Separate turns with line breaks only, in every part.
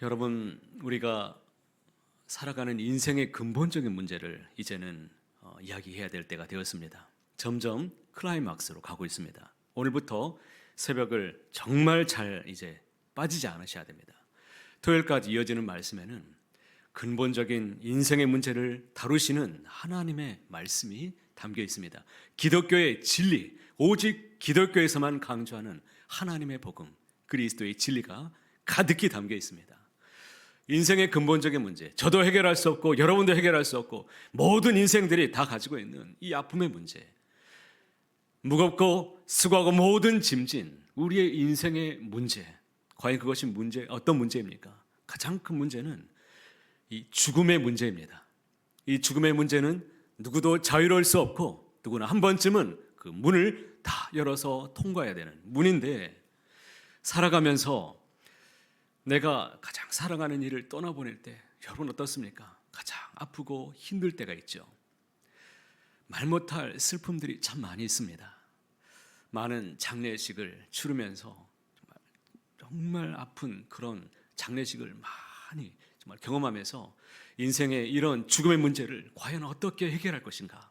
여러분, 우리가 살아가는 인생의 근본적인 문제를 이제는 이야기해야 될 때가 되었습니다. 점점 클라이막스로 가고 있습니다. 오늘부터 새벽을 정말 잘 이제 빠지지 않으셔야 됩니다. 토요일까지 이어지는 말씀에는 근본적인 인생의 문제를 다루시는 하나님의 말씀이 담겨 있습니다. 기독교의 진리, 오직 기독교에서만 강조하는 하나님의 복음, 그리스도의 진리가 가득히 담겨 있습니다. 인생의 근본적인 문제, 저도 해결할 수 없고 여러분도 해결할 수 없고 모든 인생들이 다 가지고 있는 이 아픔의 문제, 무겁고 수고하고 모든 짐진 우리의 인생의 문제, 과연 그것이 어떤 문제입니까? 가장 큰 문제는 이 죽음의 문제입니다. 이 죽음의 문제는 누구도 자유로울 수 없고 누구나 한 번쯤은 그 문을 다 열어서 통과해야 되는 문인데, 살아가면서 내가 가장 사랑하는 일을 떠나보낼 때 여러분 어떻습니까? 가장 아프고 힘들 때가 있죠. 말 못할 슬픔들이 참 많이 있습니다. 많은 장례식을 치르면서 정말 아픈 그런 장례식을 많이 정말 경험하면서 인생의 이런 죽음의 문제를 과연 어떻게 해결할 것인가,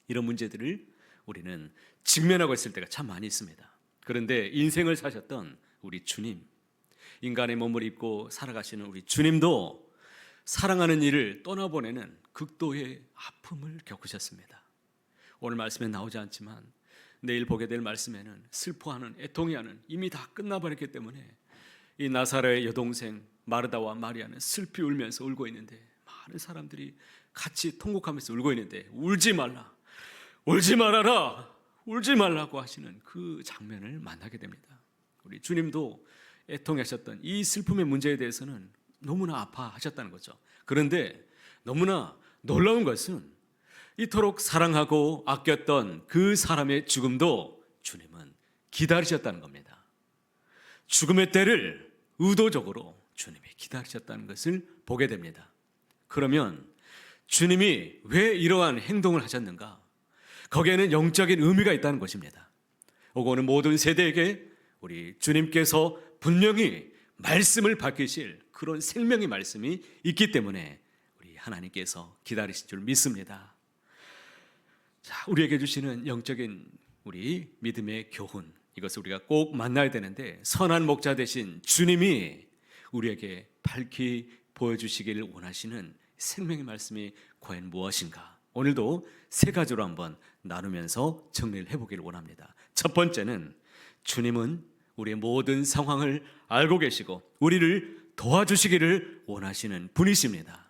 이런 문제들을 우리는 직면하고 있을 때가 참 많이 있습니다. 그런데 인생을 사셨던 우리 주님, 인간의 몸을 입고 살아가시는 우리 주님도 사랑하는 이를 떠나보내는 극도의 아픔을 겪으셨습니다. 오늘 말씀에 나오지 않지만 내일 보게 될 말씀에는 슬퍼하는, 애통해하는, 이미 다 끝나버렸기 때문에 이 나사로의 여동생 마르다와 마리아는 슬피 울면서 울고 있는데, 많은 사람들이 같이 통곡하면서 울고 있는데, 울지 말라, 울지 말아라, 울지 말라고 하시는 그 장면을 만나게 됩니다. 우리 주님도 애통하셨던 이 슬픔의 문제에 대해서는 너무나 아파하셨다는 거죠. 그런데 너무나 놀라운 것은 이토록 사랑하고 아꼈던 그 사람의 죽음도 주님은 기다리셨다는 겁니다. 죽음의 때를 의도적으로 주님이 기다리셨다는 것을 보게 됩니다. 그러면 주님이 왜 이러한 행동을 하셨는가? 거기에는 영적인 의미가 있다는 것입니다. 오고 오는 모든 세대에게 우리 주님께서 분명히 말씀을 밝히실 그런 생명의 말씀이 있기 때문에 우리 하나님께서 기다리실 줄 믿습니다. 자, 우리에게 주시는 영적인 우리 믿음의 교훈, 이것을 우리가 꼭 만나야 되는데, 선한 목자 되신 주님이 우리에게 밝히 보여주시기를 원하시는 생명의 말씀이 과연 무엇인가? 오늘도 세 가지로 한번 나누면서 정리를 해보기를 원합니다. 첫 번째는 주님은 우리의 모든 상황을 알고 계시고 우리를 도와주시기를 원하시는 분이십니다.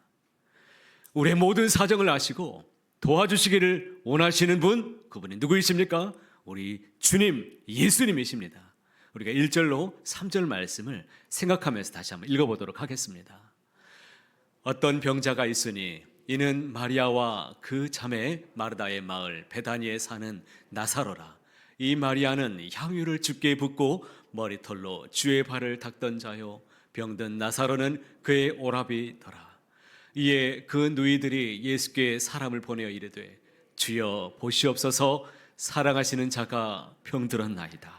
우리의 모든 사정을 아시고 도와주시기를 원하시는 분, 그분이 누구이십니까? 우리 주님 예수님이십니다. 우리가 1절로 3절 말씀을 생각하면서 다시 한번 읽어보도록 하겠습니다. 어떤 병자가 있으니 이는 마리아와 그 자매 마르다의 마을 베다니에 사는 나사로라. 이 마리아는 향유를 주께 붓고 머리털로 주의 발을 닦던 자요, 병든 나사로는 그의 오라비더라. 이에 그 누이들이 예수께 사람을 보내어 이르되, 주여 보시옵소서, 사랑하시는 자가 병들었나이다.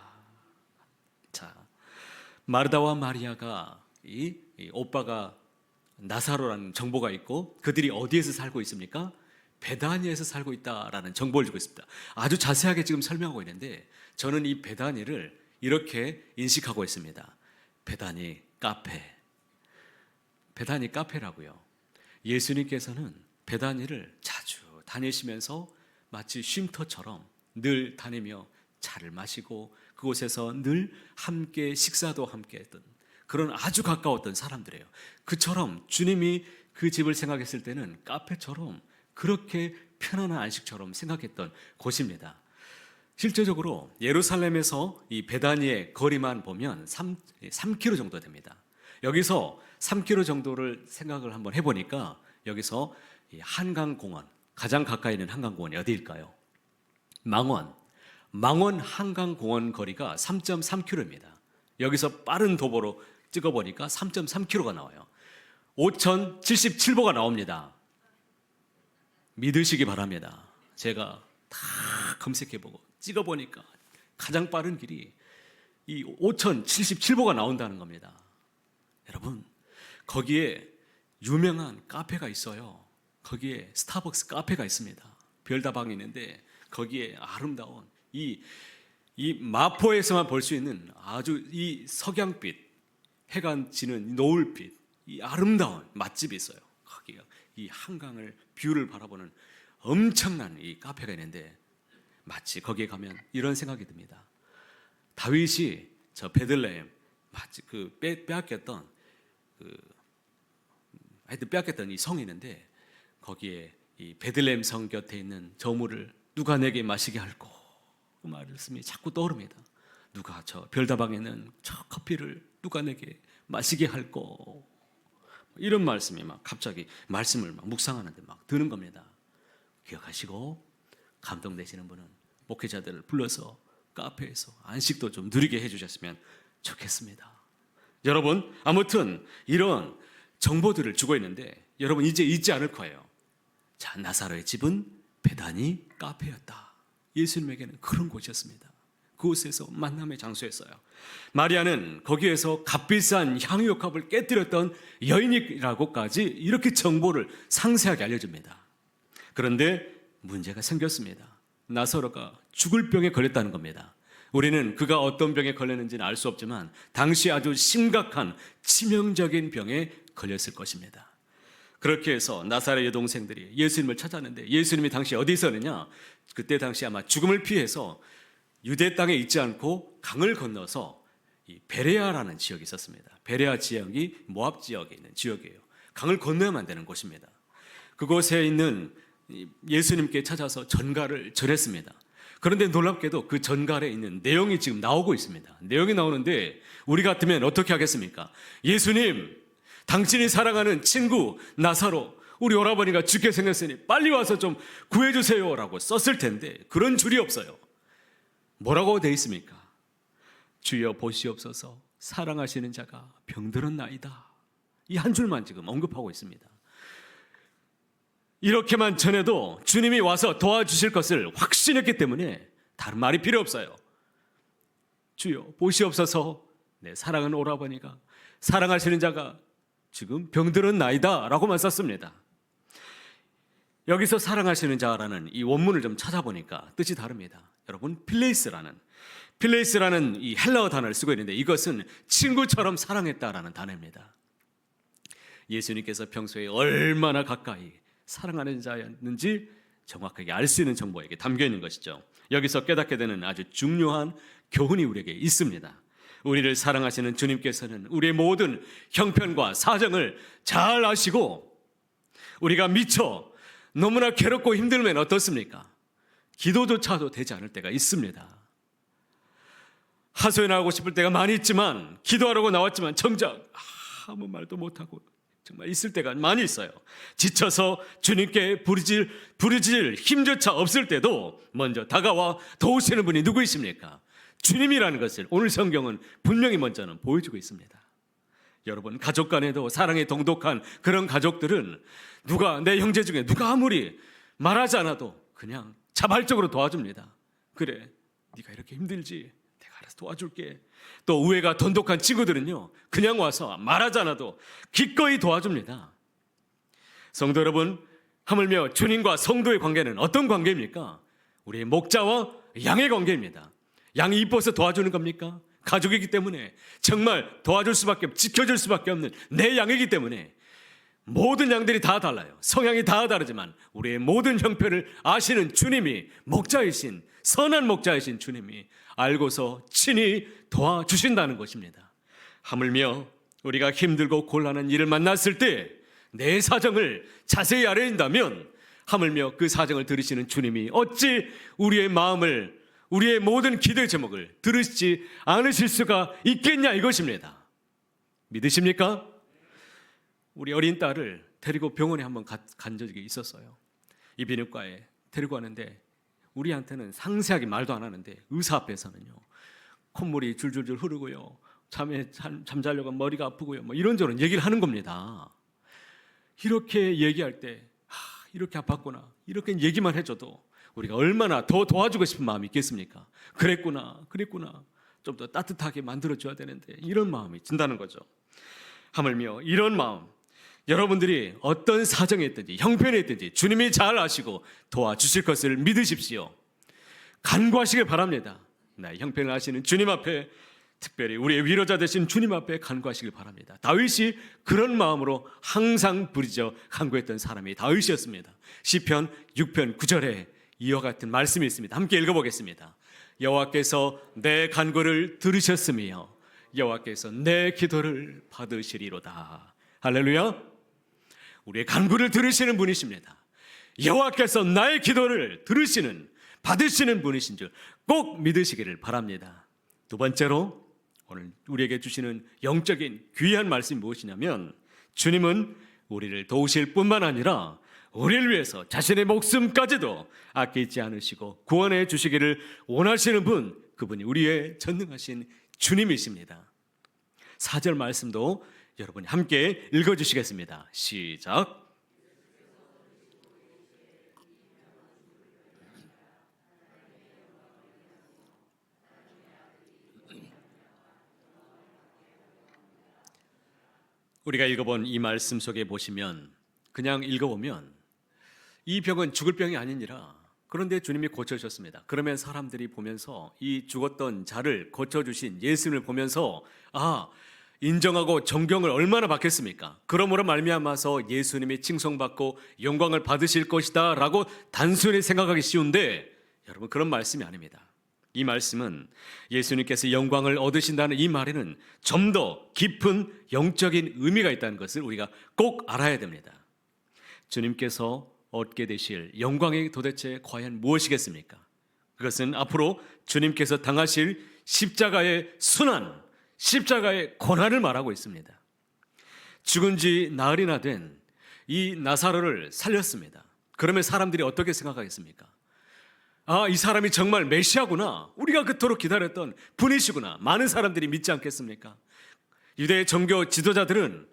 자, 마르다와 마리아가 이 오빠가 나사로라는 정보가 있고, 그들이 어디에서 살고 있습니까? 베다니에서 살고 있다라는 정보를 주고 있습니다. 아주 자세하게 지금 설명하고 있는데, 저는 이 베다니를 이렇게 인식하고 있습니다. 베다니 카페. 베다니 카페라고요. 예수님께서는 베다니를 자주 다니시면서 마치 쉼터처럼 늘 다니며 차를 마시고 그곳에서 늘 함께 식사도 함께 했던 그런 아주 가까웠던 사람들이에요. 그처럼 주님이 그 집을 생각했을 때는 카페처럼, 그렇게 편안한 안식처럼 생각했던 곳입니다. 실제적으로 예루살렘에서 이 베다니의 거리만 보면 3km 정도 됩니다. 여기서 3km 정도를 생각을 한번 해보니까, 여기서 이 한강공원, 가장 가까이 있는 한강공원이 어디일까요? 망원 한강공원 거리가 3.3km입니다. 여기서 빠른 도보로 찍어보니까 3.3km가 나와요. 5,077보가 나옵니다. 믿으시기 바랍니다. 제가 다 검색해보고 찍어보니까 가장 빠른 길이 이 5,077보가 나온다는 겁니다. 여러분, 거기에 유명한 카페가 있어요. 거기에 스타벅스 카페가 있습니다. 별다방이 있는데 거기에 아름다운 이 마포에서만 볼 수 있는 아주 이 석양빛, 해가 지는 노을빛, 이 아름다운 맛집이 있어요. 거기가 이 한강을 뷰를 바라보는 엄청난 이 카페가 있는데 마치 거기에 가면 이런 생각이 듭니다. 다윗이 저 베들레헴 마치 그 빼앗겼던 하여튼 빼앗겼던 이 성이 있는데 거기에 이 베들레헴 성 곁에 있는 저물을 누가 내게 마시게 할꼬, 그 말씀이 자꾸 떠오릅니다. 누가 저 별다방에 있는 저 커피를 누가 내게 마시게 할꼬, 이런 말씀이 막 갑자기 말씀을 막 묵상하는데 막 드는 겁니다. 기억하시고 감동되시는 분은 목회자들을 불러서 카페에서 안식도 좀 누리게 해주셨으면 좋겠습니다. 여러분, 아무튼 이런 정보들을 주고 있는데 여러분 이제 잊지 않을 거예요. 자, 나사로의 집은 베다니 카페였다. 예수님에게는 그런 곳이었습니다. 그곳에서 만남의 장소였어요. 마리아는 거기에서 값비싼 향유옥합을 깨뜨렸던 여인이라고까지 이렇게 정보를 상세하게 알려줍니다. 그런데 문제가 생겼습니다. 나사로가 죽을 병에 걸렸다는 겁니다. 우리는 그가 어떤 병에 걸렸는지는 알 수 없지만 당시 아주 심각한 치명적인 병에 걸렸을 것입니다. 그렇게 해서 나사렛 여동생들이 예수님을 찾았는데 예수님이 당시 어디 있었느냐? 그때 당시 아마 죽음을 피해서 유대 땅에 있지 않고 강을 건너서 이 베레아라는 지역이 있었습니다. 베레아 지역이 모압 지역에 있는 지역이에요. 강을 건너야만 되는 곳입니다. 그곳에 있는 예수님께 찾아서 전갈을 전했습니다. 그런데 놀랍게도 그 전갈에 있는 내용이 지금 나오고 있습니다. 내용이 나오는데 우리 같으면 어떻게 하겠습니까? 예수님, 당신이 사랑하는 친구 나사로, 우리 오라버니가 죽게 생겼으니 빨리 와서 좀 구해주세요 라고 썼을 텐데 그런 줄이 없어요. 뭐라고 되어 있습니까? 주여 보시옵소서, 사랑하시는 자가 병들었나이다. 이 한 줄만 지금 언급하고 있습니다. 이렇게만 전해도 주님이 와서 도와주실 것을 확신했기 때문에 다른 말이 필요 없어요. 주여 보시옵소서, 내 사랑하는 오라버니가, 사랑하시는 자가 지금 병들었나이다 라고만 썼습니다. 여기서 사랑하시는 자라는 이 원문을 좀 찾아보니까 뜻이 다릅니다. 여러분, 필레이스라는 이 헬라어 단어를 쓰고 있는데 이것은 친구처럼 사랑했다라는 단어입니다. 예수님께서 평소에 얼마나 가까이 사랑하는 자였는지 정확하게 알 수 있는 정보가 담겨 있는 것이죠. 여기서 깨닫게 되는 아주 중요한 교훈이 우리에게 있습니다. 우리를 사랑하시는 주님께서는 우리의 모든 형편과 사정을 잘 아시고 우리가 미쳐 너무나 괴롭고 힘들면 어떻습니까? 기도조차도 되지 않을 때가 있습니다. 하소연하고 싶을 때가 많이 있지만 기도하려고 나왔지만 정작 아무 말도 못하고 정말 있을 때가 많이 있어요. 지쳐서 주님께 부르질 힘조차 없을 때도 먼저 다가와 도우시는 분이 누구이십니까? 주님이라는 것을 오늘 성경은 분명히 먼저는 보여주고 있습니다. 여러분, 가족 간에도 사랑이 동독한 그런 가족들은 내 형제 중에 누가 아무리 말하지 않아도 그냥 자발적으로 도와줍니다. 그래, 네가 이렇게 힘들지? 내가 알아서 도와줄게. 또 우애가 돈독한 친구들은요, 그냥 와서 말하지 않아도 기꺼이 도와줍니다. 성도 여러분, 하물며 주님과 성도의 관계는 어떤 관계입니까? 우리의 목자와 양의 관계입니다. 양이 이뻐서 도와주는 겁니까? 가족이기 때문에 정말 도와줄 수밖에, 지켜줄 수밖에 없는 내 양이기 때문에 모든 양들이 다 달라요. 성향이 다 다르지만 우리의 모든 형편을 아시는 주님이 목자이신, 선한 목자이신 주님이 알고서 친히 도와주신다는 것입니다. 하물며 우리가 힘들고 곤란한 일을 만났을 때 내 사정을 자세히 알아야 한다면 하물며 그 사정을 들으시는 주님이 어찌 우리의 마음을, 우리의 모든 기도의 제목을 들으시지 않으실 수가 있겠냐, 이것입니다. 믿으십니까? 우리 어린 딸을 데리고 병원에 한번 간 적이 있었어요. 이비인후과에 데리고 가는데 우리한테는 상세하게 말도 안 하는데 의사 앞에서는요, 콧물이 줄줄줄 흐르고요, 잠자려고 하면 머리가 아프고요, 뭐 이런저런 얘기를 하는 겁니다. 이렇게 얘기할 때 이렇게 아팠구나, 이렇게 얘기만 해줘도 우리가 얼마나 더 도와주고 싶은 마음이 있겠습니까? 그랬구나, 좀 더 따뜻하게 만들어줘야 되는데, 이런 마음이 든다는 거죠. 하물며 이런 마음, 여러분들이 어떤 사정에 있든지 형편에 있든지 주님이 잘 아시고 도와주실 것을 믿으십시오. 간구하시길 바랍니다. 나의 형편을 아시는 주님 앞에, 특별히 우리의 위로자 되신 주님 앞에 간구하시길 바랍니다. 다윗이 그런 마음으로 항상 부르짖어 간구했던 사람이 다윗이었습니다. 시편 6편 9절에 이와 같은 말씀이 있습니다. 함께 읽어보겠습니다. 여호와께서 내 간구를 들으셨으며 여호와께서 내 기도를 받으시리로다. 할렐루야. 우리의 간구를 들으시는 분이십니다. 여호와께서 나의 기도를 들으시는, 받으시는 분이신 줄 꼭 믿으시기를 바랍니다. 두 번째로 오늘 우리에게 주시는 영적인 귀한 말씀이 무엇이냐면, 주님은 우리를 도우실 뿐만 아니라 우리를 위해서 자신의 목숨까지도 아끼지 않으시고 구원해 주시기를 원하시는 분, 그분이 우리의 전능하신 주님이십니다. 4절 말씀도 여러분이 함께 읽어주시겠습니다. 시작. 우리가 읽어본 이 말씀 속에 보시면, 그냥 읽어보면 이 병은 죽을 병이 아니니라, 그런데 주님이 고쳐주셨습니다. 그러면 사람들이 보면서 이 죽었던 자를 고쳐주신 예수님을 보면서 인정하고 존경을 얼마나 받겠습니까? 그러므로 말미암아서 예수님이 칭송받고 영광을 받으실 것이다 라고 단순히 생각하기 쉬운데, 여러분 그런 말씀이 아닙니다. 이 말씀은 예수님께서 영광을 얻으신다는 이 말에는 좀 더 깊은 영적인 의미가 있다는 것을 우리가 꼭 알아야 됩니다. 주님께서 얻게 되실 영광이 도대체 과연 무엇이겠습니까? 그것은 앞으로 주님께서 당하실 십자가의 순환, 십자가의 고난을 말하고 있습니다. 죽은 지 나흘이나 된 이 나사로를 살렸습니다. 그러면 사람들이 어떻게 생각하겠습니까? 이 사람이 정말 메시아구나, 우리가 그토록 기다렸던 분이시구나, 많은 사람들이 믿지 않겠습니까? 유대 종교 지도자들은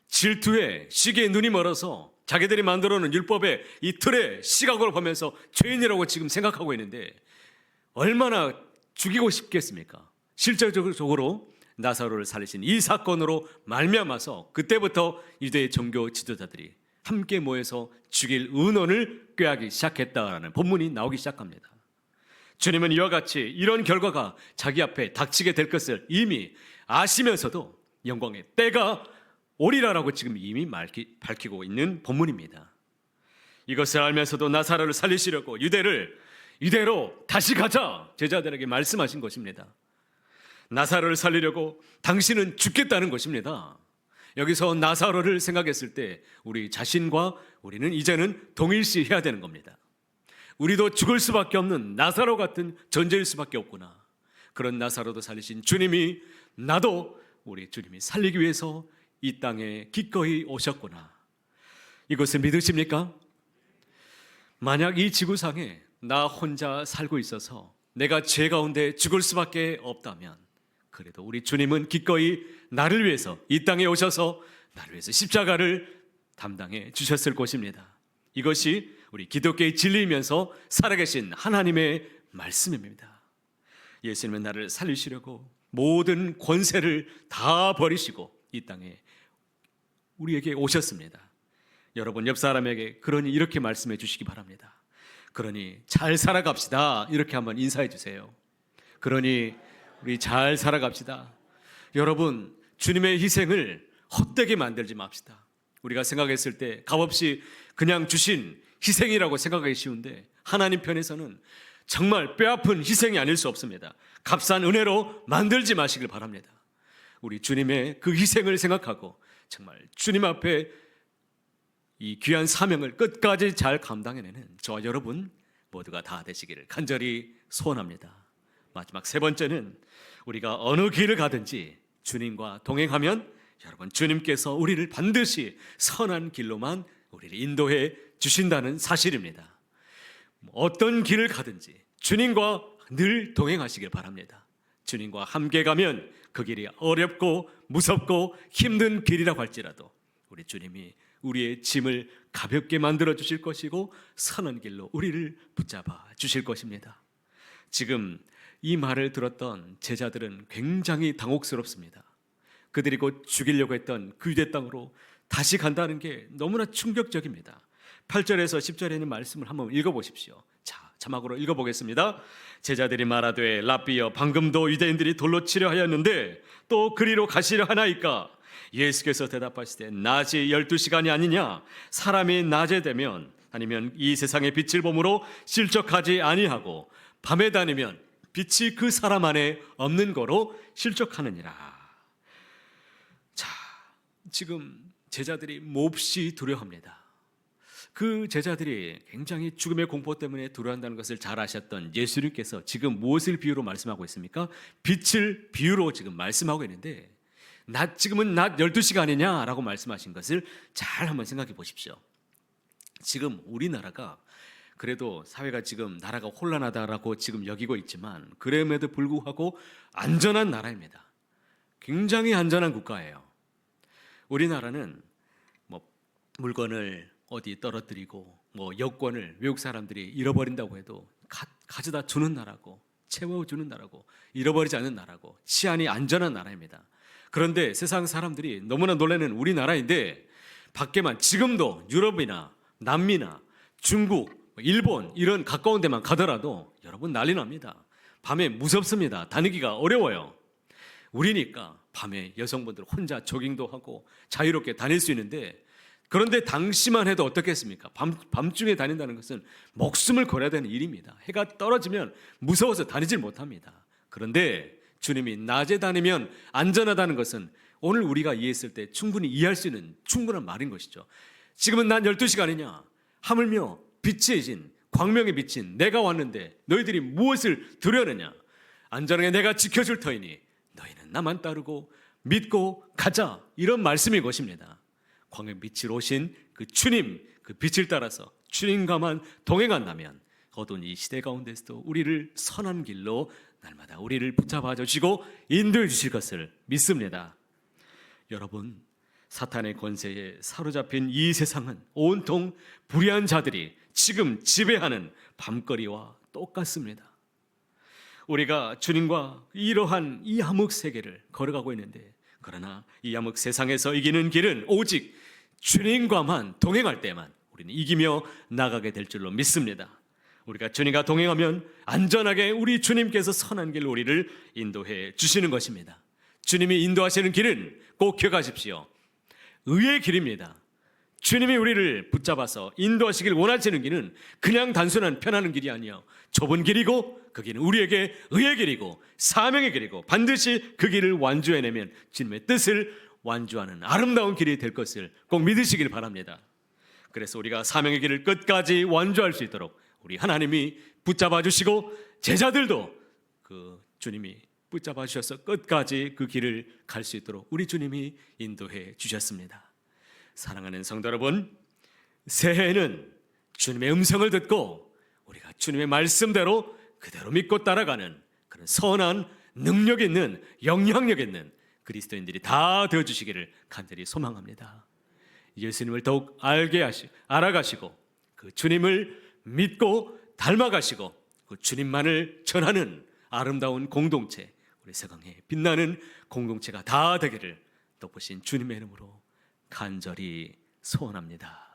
질투에 시기에 눈이 멀어서 자기들이 만들어 놓은 율법의 이 틀에 시각으로 보면서 죄인이라고 지금 생각하고 있는데, 얼마나 죽이고 싶겠습니까? 실질적으로 나사로를 살리신 이 사건으로 말미암아서 그때부터 유대 종교 지도자들이 함께 모여서 죽일 의논을 꾀하기 시작했다라는 본문이 나오기 시작합니다. 주님은 이와 같이 이런 결과가 자기 앞에 닥치게 될 것을 이미 아시면서도 영광의 때가 오리라라고 지금 이미 밝히고 있는 본문입니다. 이것을 알면서도 나사로를 살리시려고 유대로 다시 가자 제자들에게 말씀하신 것입니다. 나사로를 살리려고 당신은 죽겠다는 것입니다. 여기서 나사로를 생각했을 때 우리 자신과 우리는 이제는 동일시해야 되는 겁니다. 우리도 죽을 수밖에 없는 나사로 같은 존재일 수밖에 없구나. 그런 나사로도 살리신 주님이, 나도 우리 주님이 살리기 위해서 이 땅에 기꺼이 오셨구나. 이것을 믿으십니까? 만약 이 지구상에 나 혼자 살고 있어서 내가 죄 가운데 죽을 수밖에 없다면, 그래도 우리 주님은 기꺼이 나를 위해서 이 땅에 오셔서 나를 위해서 십자가를 담당해 주셨을 것입니다. 이것이 우리 기독교의 진리이면서 살아계신 하나님의 말씀입니다. 예수님은 나를 살리시려고 모든 권세를 다 버리시고 이 땅에 우리에게 오셨습니다. 여러분 옆 사람에게 그러니 이렇게 말씀해 주시기 바랍니다. 그러니 잘 살아갑시다, 이렇게 한번 인사해 주세요. 그러니 우리 잘 살아갑시다. 여러분, 주님의 희생을 헛되게 만들지 맙시다. 우리가 생각했을 때 값없이 그냥 주신 희생이라고 생각하기 쉬운데, 하나님 편에서는 정말 뼈아픈 희생이 아닐 수 없습니다. 값싼 은혜로 만들지 마시길 바랍니다. 우리 주님의 그 희생을 생각하고 정말 주님 앞에 이 귀한 사명을 끝까지 잘 감당해내는 저와 여러분 모두가 다 되시기를 간절히 소원합니다. 마지막 세 번째는, 우리가 어느 길을 가든지 주님과 동행하면 여러분 주님께서 우리를 반드시 선한 길로만 우리를 인도해 주신다는 사실입니다. 어떤 길을 가든지 주님과 늘 동행하시길 바랍니다. 주님과 함께 가면 그 길이 어렵고 무섭고 힘든 길이라고 할지라도 우리 주님이 우리의 짐을 가볍게 만들어 주실 것이고 선한 길로 우리를 붙잡아 주실 것입니다. 지금 이 말을 들었던 제자들은 굉장히 당혹스럽습니다. 그들이 곧 죽이려고 했던 그 유대 땅으로 다시 간다는 게 너무나 충격적입니다. 8절에서 10절에 있는 말씀을 한번 읽어보십시오. 자, 자막으로 읽어보겠습니다. 제자들이 말하되 랍비여, 방금도 유대인들이 돌로 치려 하였는데 또 그리로 가시려 하나이까? 예수께서 대답하시되 낮이 12시간이 아니냐? 사람이 낮에 되면 아니면 이 세상의 빛을 보므로 실족하지 아니하고 밤에 다니면 빛이 그 사람 안에 없는 거로 실족하느니라. 자, 지금 제자들이 몹시 두려워합니다. 그 제자들이 굉장히 죽음의 공포 때문에 두려워한다는 것을 잘 아셨던 예수님께서 지금 무엇을 비유로 말씀하고 있습니까? 빛을 비유로 지금 말씀하고 있는데 지금은 낮 12시간이냐? 라고 말씀하신 것을 잘 한번 생각해 보십시오. 지금 우리나라가 그래도 사회가 지금 나라가 혼란하다라고 지금 여기고 있지만 그럼에도 불구하고 안전한 나라입니다. 굉장히 안전한 국가예요. 우리나라는 뭐 물건을 어디 떨어뜨리고 뭐 여권을 외국 사람들이 잃어버린다고 해도 가져다 주는 나라고, 채워주는 나라고, 잃어버리지 않는 나라고, 치안이 안전한 나라입니다. 그런데 세상 사람들이 너무나 놀라는 우리나라인데 밖에만 지금도 유럽이나 남미나 중국, 일본 이런 가까운 데만 가더라도 여러분 난리 납니다. 밤에 무섭습니다. 다니기가 어려워요. 우리니까 밤에 여성분들 혼자 조깅도 하고 자유롭게 다닐 수 있는데, 그런데 당시만 해도 어떻겠습니까? 밤중에 다닌다는 것은 목숨을 걸어야 되는 일입니다. 해가 떨어지면 무서워서 다니질 못합니다. 그런데 주님이 낮에 다니면 안전하다는 것은 오늘 우리가 이해했을 때 충분히 이해할 수 있는 충분한 말인 것이죠. 지금은 낮 12시간이냐? 하물며 빛의 진, 광명에 비친 내가 왔는데 너희들이 무엇을 두려느냐? 안전하게 내가 지켜줄 터이니 너희는 나만 따르고 믿고 가자. 이런 말씀인 것입니다. 광명 빛으로 오신 그 주님, 그 빛을 따라서 주님과만 동행한다면 어두운 이 시대 가운데서도 우리를 선한 길로 날마다 우리를 붙잡아 주시고 인도해 주실 것을 믿습니다. 여러분, 사탄의 권세에 사로잡힌 이 세상은 온통 불의한 자들이 지금 지배하는 밤거리와 똑같습니다. 우리가 주님과 이러한 이 암흑 세계를 걸어가고 있는데, 그러나 이 암흑 세상에서 이기는 길은 오직 주님과만 동행할 때만 우리는 이기며 나가게 될 줄로 믿습니다. 우리가 주님과 동행하면 안전하게 우리 주님께서 선한 길로 우리를 인도해 주시는 것입니다. 주님이 인도하시는 길은 꼭 기억하십시오. 의의 길입니다. 주님이 우리를 붙잡아서 인도하시길 원하시는 길은 그냥 단순한 편하는 길이 아니요, 좁은 길이고 그 길은 우리에게 의의 길이고 사명의 길이고 반드시 그 길을 완주해내면 주님의 뜻을 완주하는 아름다운 길이 될 것을 꼭 믿으시길 바랍니다. 그래서 우리가 사명의 길을 끝까지 완주할 수 있도록 우리 하나님이 붙잡아 주시고 제자들도 그 주님이 붙잡아 주셔서 끝까지 그 길을 갈 수 있도록 우리 주님이 인도해 주셨습니다. 사랑하는 성도 여러분, 새해에는 주님의 음성을 듣고 우리가 주님의 말씀대로 그대로 믿고 따라가는 그런 선한 능력 있는 영향력 있는 그리스도인들이 다 되어주시기를 간절히 소망합니다. 예수님을 더욱 알아가시고 그 주님을 믿고 닮아가시고 그 주님만을 전하는 아름다운 공동체, 우리 세상에 빛나는 공동체가 다 되기를 또 보신 주님의 이름으로 간절히 소원합니다.